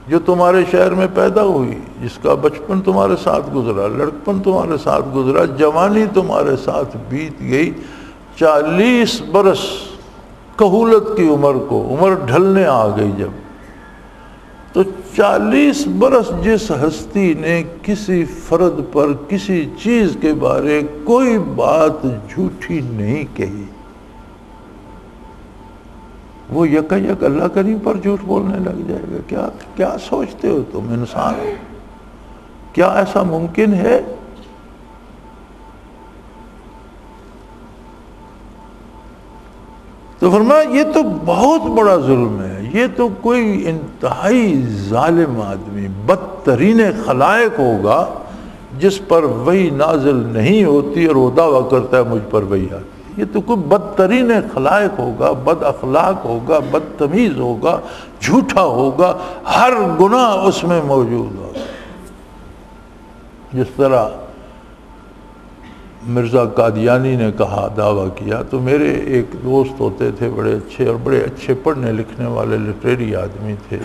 جو تمہارے شہر میں پیدا ہوئی، جس کا بچپن تمہارے ساتھ گزرا، لڑکپن تمہارے ساتھ گزرا، جوانی تمہارے ساتھ بیت گئی، 40 برس کہولت کی عمر کو، عمر ڈھلنے آ گئی جب، تو 40 برس جس ہستی نے کسی فرد پر کسی چیز کے بارے کوئی بات جھوٹی نہیں کہی، وہ یکا یک اللہ کریم پر جھوٹ بولنے لگ جائے گا؟ کیا سوچتے ہو تم انسان؟ کیا ایسا ممکن ہے؟ تو فرمایا یہ تو بہت بڑا ظلم ہے، یہ تو کوئی انتہائی ظالم آدمی، بدترین خلائق ہوگا جس پر وحی نازل نہیں ہوتی اور وہ دعویٰ کرتا ہے مجھ پر وحی آتی۔ یہ تو کوئی بدترین خلائق ہوگا، بد اخلاق ہوگا، بدتمیز ہوگا، جھوٹا ہوگا، ہر گناہ اس میں موجود ہوگا۔ جس طرح مرزا قادیانی نے کہا، دعویٰ کیا، تو میرے ایک دوست ہوتے تھے بڑے اچھے، اور بڑے اچھے پڑھنے لکھنے والے لٹریری آدمی تھے،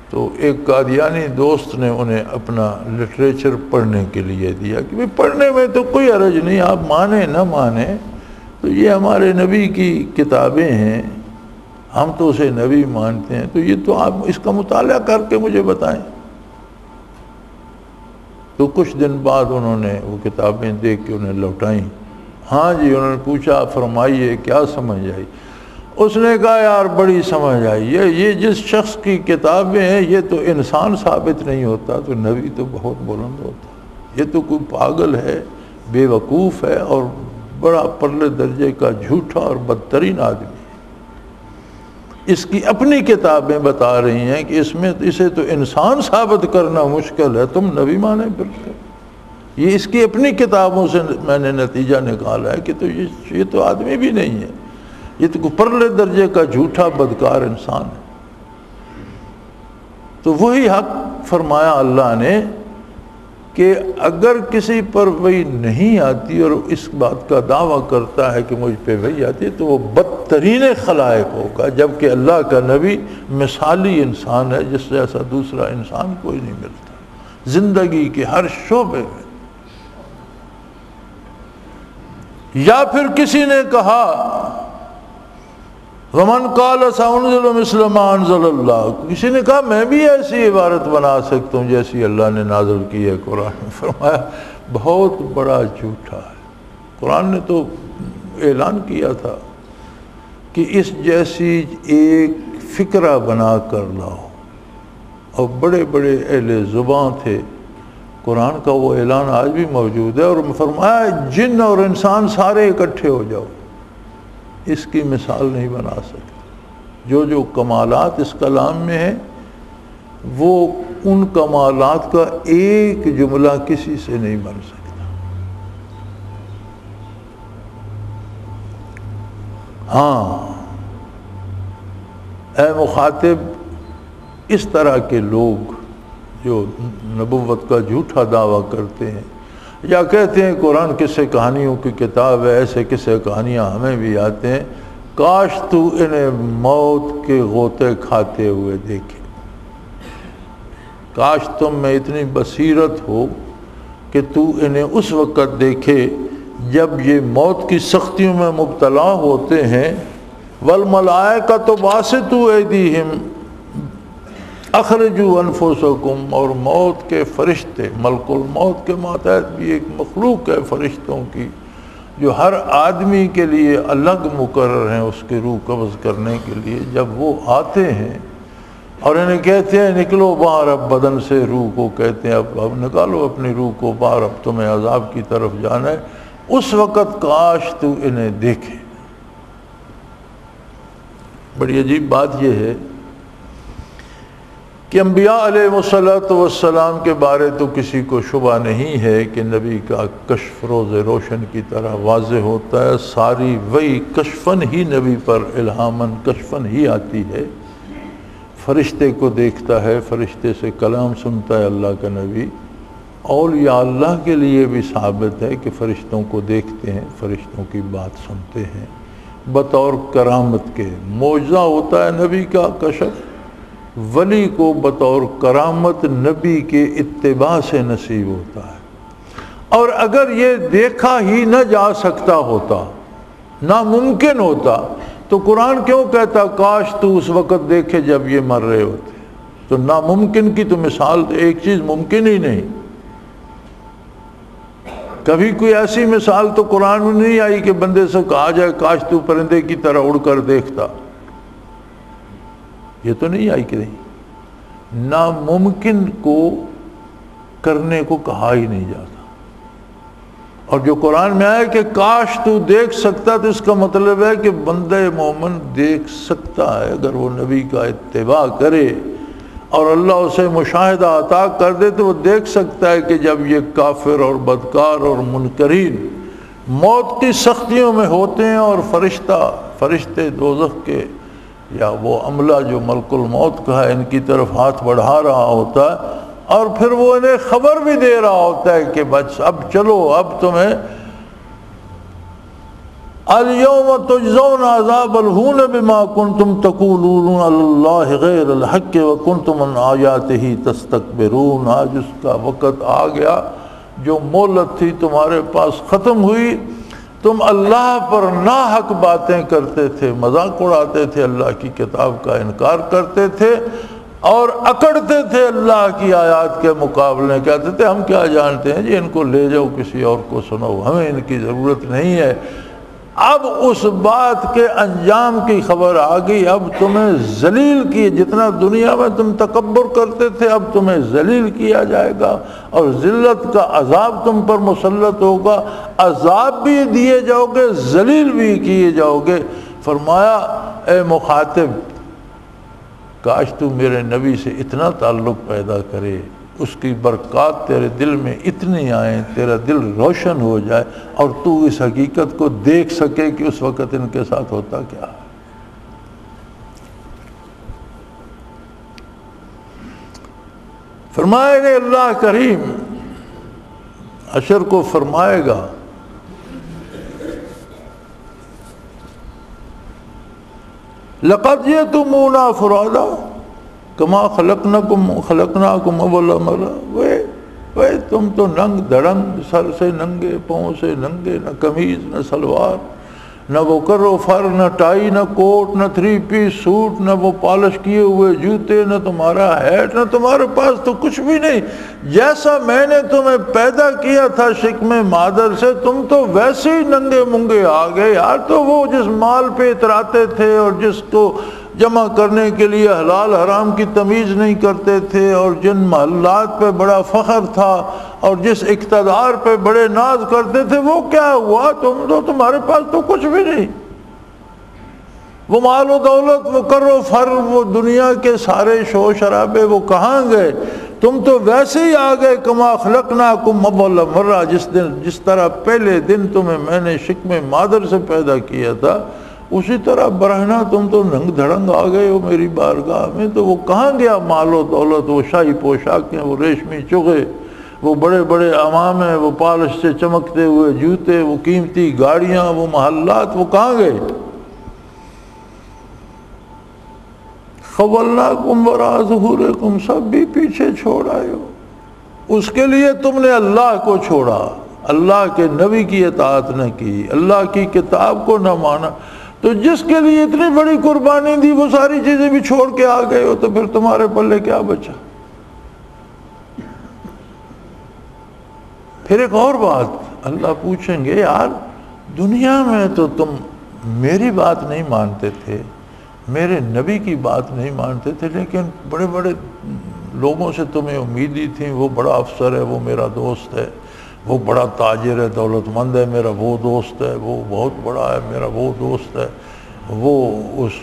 تو ایک قادیانی دوست نے انہیں اپنا لٹریچر پڑھنے کے لیے دیا کہ بھئی پڑھنے میں تو کوئی حرج نہیں، آپ مانیں نہ مانیں، تو یہ ہمارے نبی کی کتابیں ہیں، ہم تو اسے نبی مانتے ہیں، تو یہ تو آپ اس کا مطالعہ کر کے مجھے بتائیں۔ تو کچھ دن بعد انہوں نے وہ کتابیں دیکھ کے انہیں لوٹائیں۔ ہاں جی، انہوں نے پوچھا فرمائیے کیا سمجھ آئی؟ اس نے کہا یار بڑی سمجھ آئی، یہ جس شخص کی کتابیں ہیں یہ تو انسان ثابت نہیں ہوتا تو نبی تو بہت بلند ہوتا، یہ تو کوئی پاگل ہے، بے وقوف ہے، اور بڑا پرلے درجے کا جھوٹا اور بدترین آدمی ہے۔ اس کی اپنی کتابیں بتا رہی ہیں کہ اسے تو انسان ثابت کرنا مشکل ہے، تم نبی مانے پھرتے۔ یہ اس کی اپنی کتابوں سے میں نے نتیجہ نکالا ہے کہ تو یہ تو آدمی بھی نہیں ہے، یہ تو پرلے درجے کا جھوٹا بدکار انسان ہے۔ تو وہی حق فرمایا اللہ نے کہ اگر کسی پر وحی نہیں آتی اور اس بات کا دعویٰ کرتا ہے کہ مجھ پہ وحی آتی ہے تو وہ بدترین خلائق ہوگا، جبکہ اللہ کا نبی مثالی انسان ہے، جس سے ایسا دوسرا انسان کوئی نہیں ملتا زندگی کے ہر شعبے میں۔ یا پھر کسی نے کہا وَمَنْ قَالَ سَأُنزِلُ مِثْلَ مَا أَنزَلَ اللَّهُ، کسی نے کہا میں بھی ایسی عبارت بنا سکتا ہوں جیسی اللہ نے نازل کی ہے قرآن میں۔ فرمایا بہت بڑا جھوٹا ہے۔ قرآن نے تو اعلان کیا تھا کہ اس جیسی ایک فکرہ بنا کر لاؤ، اور بڑے بڑے اہل زباں تھے، قرآن کا وہ اعلان آج بھی موجود ہے، اور فرمایا جن اور انسان سارے اکٹھے ہو جاؤ، اس کی مثال نہیں بنا سکتے۔ جو کمالات اس کلام میں ہیں وہ ان کمالات کا ایک جملہ کسی سے نہیں بن سکتا۔ ہاں اے مخاطب، اس طرح کے لوگ جو نبوت کا جھوٹا دعویٰ کرتے ہیں یا کہتے ہیں قرآن قصے کہانیوں کی کتاب ہے، ایسے قصے کہانیاں ہمیں بھی آتے ہیں، کاش تو انہیں موت کے غوطے کھاتے ہوئے دیکھے، کاش تم میں اتنی بصیرت ہو کہ تو انہیں اس وقت دیکھے جب یہ موت کی سختیوں میں مبتلا ہوتے ہیں۔ والملائکۃ باسطوا ایدیہم اخرجوا انفسکم، اور موت کے فرشتے، ملک الموت کے ماتحت بھی ایک مخلوق ہے فرشتوں کی جو ہر آدمی کے لیے الگ مقرر ہیں اس کی روح قبض کرنے کے لیے، جب وہ آتے ہیں اور انہیں کہتے ہیں نکلو باہر، اب بدن سے روح کو کہتے ہیں اب نکالو اپنی روح کو باہر، اب تمہیں عذاب کی طرف جانا ہے، اس وقت کاش تو انہیں دیکھے۔ بڑی عجیب بات یہ ہے کہ انبیاء علیہ والسلام کے بارے تو کسی کو شبہ نہیں ہے کہ نبی کا کشف روز روشن کی طرح واضح ہوتا ہے، ساری وحی کشفاً ہی نبی پر الہاماً کشفاً ہی آتی ہے، فرشتے کو دیکھتا ہے، فرشتے سے کلام سنتا ہے اللہ کا نبی۔ اولیاء اللہ کے لیے بھی ثابت ہے کہ فرشتوں کو دیکھتے ہیں، فرشتوں کی بات سنتے ہیں، بطور کرامت کے معجزہ ہوتا ہے نبی کا کشف، ولی کو بطور کرامت نبی کے اتباع سے نصیب ہوتا ہے۔ اور اگر یہ دیکھا ہی نہ جا سکتا ہوتا، ناممکن ہوتا، تو قرآن کیوں کہتا کاش تو اس وقت دیکھے جب یہ مر رہے ہوتے؟ تو ناممکن کی تو مثال، ایک چیز ممکن ہی نہیں، کبھی کوئی ایسی مثال تو قرآن میں نہیں آئی کہ بندے سے کہا جائے کاش تو پرندے کی طرح اڑ کر دیکھتا، یہ تو نہیں آئی کہ نہیں، ناممکن کو کرنے کو کہا ہی نہیں جاتا۔ اور جو قرآن میں آیا کہ کاش تو دیکھ سکتا، تو اس کا مطلب ہے کہ بندہ مومن دیکھ سکتا ہے اگر وہ نبی کا اتباع کرے اور اللہ اسے مشاہدہ عطا کر دے، تو وہ دیکھ سکتا ہے کہ جب یہ کافر اور بدکار اور منکرین موت کی سختیوں میں ہوتے ہیں اور فرشتے دوزخ کے یا وہ عملہ جو ملک الموت کا ہے ان کی طرف ہاتھ بڑھا رہا ہوتا ہے، اور پھر وہ انہیں خبر بھی دے رہا ہوتا ہے کہ بس اب چلو، اب تمہیں اليوم تجزون عذاب الہون بما کنتم تقولون علی اللہ غیر الحق وکنتم عن آیاتہ تستکبرون۔ آج اس کا وقت آ گیا، جو مہلت تھی تمہارے پاس ختم ہوئی، تم اللہ پر ناحق باتیں کرتے تھے، مذاق اڑاتے تھے، اللہ کی کتاب کا انکار کرتے تھے اور اکڑتے تھے اللہ کی آیات کے مقابلے، کہتے تھے ہم کیا جانتے ہیں جی، ان کو لے جاؤ کسی اور کو سناؤ، ہمیں ان کی ضرورت نہیں ہے۔ اب اس بات کے انجام کی خبر آ گئی، اب تمہیں ذلیل کی، جتنا دنیا میں تم تکبر کرتے تھے اب تمہیں ذلیل کیا جائے گا، اور ذلت کا عذاب تم پر مسلط ہوگا، عذاب بھی دیے جاؤ گے، ذلیل بھی کیے جاؤ گے۔ فرمایا اے مخاطب، کاش تو میرے نبی سے اتنا تعلق پیدا کرے، اس کی برکات تیرے دل میں اتنی آئیں، تیرا دل روشن ہو جائے اور تو اس حقیقت کو دیکھ سکے کہ اس وقت ان کے ساتھ ہوتا کیا ہے۔ فرمائے گا اللہ کریم حشر کو فرمائے گا لقد جئتمونا فرادا کما خلقناکم اول مرہ، وہ تم تو ننگ دھڑنگ، سر سے ننگے، پاؤں سے ننگے، نہ قمیض نہ سلوار، نہ وہ کرو فر، نہ ٹائی، نہ کوٹ، نہ 3 پیس سوٹ، نہ وہ پالش کیے ہوئے جوتے، نہ تمہارا ہیٹ، نہ تمہارے پاس تو کچھ بھی نہیں۔ جیسا میں نے تمہیں پیدا کیا تھا شکم مادر سے، تم تو ویسے ہی ننگے منگے آ گئے یار۔ تو وہ جس مال پہ اتراتے تھے اور جس کو جمع کرنے کے لیے حلال حرام کی تمیز نہیں کرتے تھے، اور جن محلات پہ بڑا فخر تھا اور جس اقتدار پہ بڑے ناز کرتے تھے، وہ کیا ہوا؟ تمہارے پاس تو کچھ بھی نہیں۔ وہ مال و دولت، وہ کر و فر، وہ دنیا کے سارے شور شرابے، وہ کہاں گئے؟ تم تو ویسے ہی آ گئے کما خلقناکم اول مرہ، جس طرح پہلے دن تمہیں میں نے شکم مادر سے پیدا کیا تھا، اسی طرح برہنہ تم تو ننگ دھڑنگ آ گئے ہو میری بارگاہ میں، تو وہ کہاں گیا مال و دولت، وہ شاہی پوشاکیں، وہ ریشمی چغے، وہ بڑے بڑے عمامے، وہ پالش سے چمکتے ہوئے جوتے، وہ قیمتی گاڑیاں، وہ محلات، وہ کہاں گئے؟ خولناکم وراء ظہورکم، سب بھی پیچھے چھوڑ آئے ہو۔ اس کے لیے تم نے اللہ کو چھوڑا، اللہ کے نبی کی اطاعت نہ کی، اللہ کی کتاب کو نہ مانا، تو جس کے لیے اتنی بڑی قربانی دی وہ ساری چیزیں بھی چھوڑ کے آ گئے ہو، تو پھر تمہارے پلے کیا بچا؟ پھر ایک اور بات اللہ پوچھیں گے، یار دنیا میں تو تم میری بات نہیں مانتے تھے، میرے نبی کی بات نہیں مانتے تھے، لیکن بڑے بڑے لوگوں سے تمہیں امیدیں تھیں، وہ بڑا افسر ہے، وہ میرا دوست ہے، وہ بڑا تاجر ہے، دولت مند ہے، میرا وہ دوست ہے، وہ بہت بڑا ہے، میرا وہ دوست ہے، وہ اس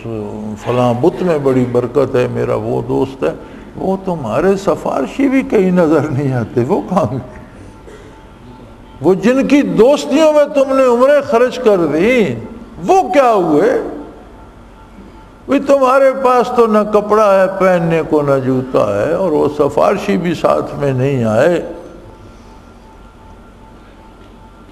فلاں بت میں بڑی برکت ہے، میرا وہ دوست ہے، وہ تمہارے سفارشی بھی کہیں نظر نہیں آتے، وہ کہاں گئے؟ وہ جن کی دوستیوں میں تم نے عمریں خرچ کر دی وہ کیا ہوئے؟ بھی تمہارے پاس تو نہ کپڑا ہے پہننے کو، نہ جوتا ہے، اور وہ سفارشی بھی ساتھ میں نہیں آئے۔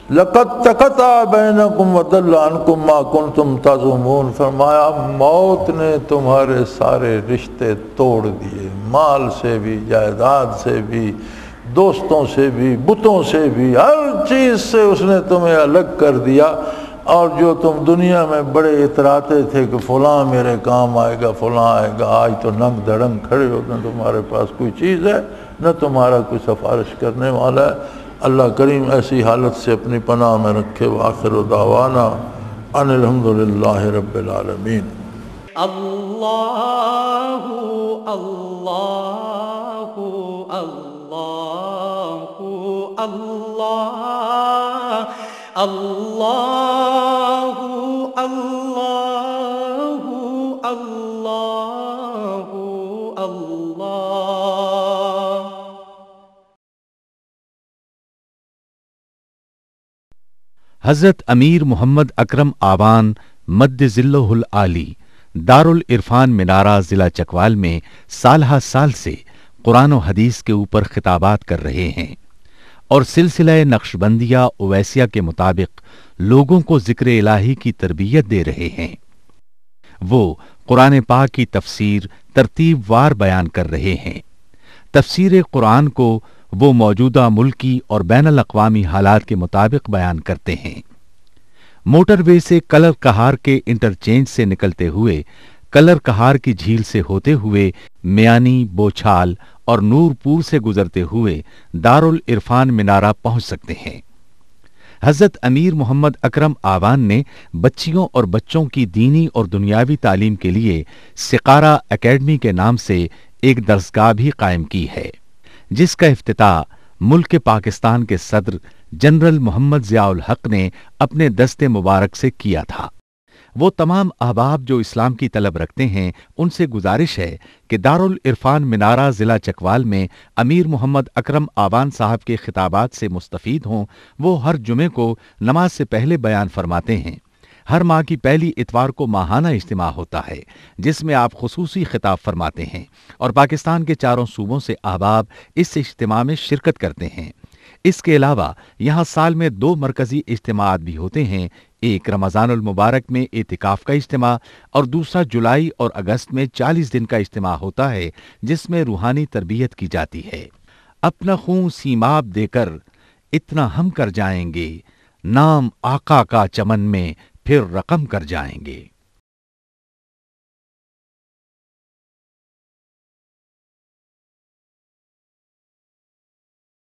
لَقَدْ تَقَطَعَ بَيْنَكُمْ وَضَلَّ عَنْكُمْ مَا كُنْتُمْ تَزْعُمُونَ، فرمایا موت نے تمہارے سارے رشتے توڑ دیے، مال سے بھی، جائیداد سے بھی، دوستوں سے بھی، بتوں سے بھی، ہر چیز سے اس نے تمہیں الگ کر دیا۔ اور جو تم دنیا میں بڑے اتراتے تھے کہ فلاں میرے کام آئے گا، فلاں آئے گا، آج تو ننگ دھڑنگ کھڑے ہو، نہ تمہارے پاس کوئی چیز ہے، نہ تمہارا کوئی سفارش کرنے والا ہے۔ اللہ کریم ایسی حالت سے اپنی پناہ میں رکھے۔ وآخر دعوانا ان الحمدللہ رب العالمین۔ اللہ اللہ اللہ اللہ اللہ اللہ اللہ اللہ۔ حضرت امیر محمد اکرم آوان مد ظلہ العالی دارالعرفان منارہ ضلع چکوال میں سالہ سال سے قرآن و حدیث کے اوپر خطابات کر رہے ہیں اور سلسلہ نقشبندیہ اویسیہ کے مطابق لوگوں کو ذکر الہی کی تربیت دے رہے ہیں۔ وہ قرآن پاک کی تفسیر ترتیب وار بیان کر رہے ہیں۔ تفسیر قرآن کو وہ موجودہ ملکی اور بین الاقوامی حالات کے مطابق بیان کرتے ہیں۔ موٹر وے سے کلر کہار کے انٹرچینج سے نکلتے ہوئے کلر کہار کی جھیل سے ہوتے ہوئے میانی، بوچھال اور نور پور سے گزرتے ہوئے دارالعرفان منارہ پہنچ سکتے ہیں۔ حضرت امیر محمد اکرم آوان نے بچیوں اور بچوں کی دینی اور دنیاوی تعلیم کے لیے سقارہ اکیڈمی کے نام سے ایک درسگاہ بھی قائم کی ہے، جس کا افتتاح ملک پاکستان کے صدر جنرل محمد ضیاء الحق نے اپنے دست مبارک سے کیا تھا۔ وہ تمام احباب جو اسلام کی طلب رکھتے ہیں ان سے گزارش ہے کہ دارالعرفان منارہ ضلع چکوال میں امیر محمد اکرم آوان صاحب کے خطابات سے مستفید ہوں۔ وہ ہر جمعے کو نماز سے پہلے بیان فرماتے ہیں۔ ہر ماہ کی پہلی اتوار کو ماہانہ اجتماع ہوتا ہے جس میں آپ خصوصی خطاب فرماتے ہیں اور پاکستان کے چاروں صوبوں سے احباب اس اجتماع میں شرکت کرتے ہیں۔ اس کے علاوہ یہاں سال میں 2 مرکزی اجتماعات بھی ہوتے ہیں، ایک رمضان المبارک میں اعتکاف کا اجتماع اور دوسرا جولائی اور اگست میں 40 دن کا اجتماع ہوتا ہے جس میں روحانی تربیت کی جاتی ہے۔ اپنا خون سیماب دے کر اتنا ہم کر جائیں گے، نام آقا کا چمن میں پھر رقم کر جائیں گے۔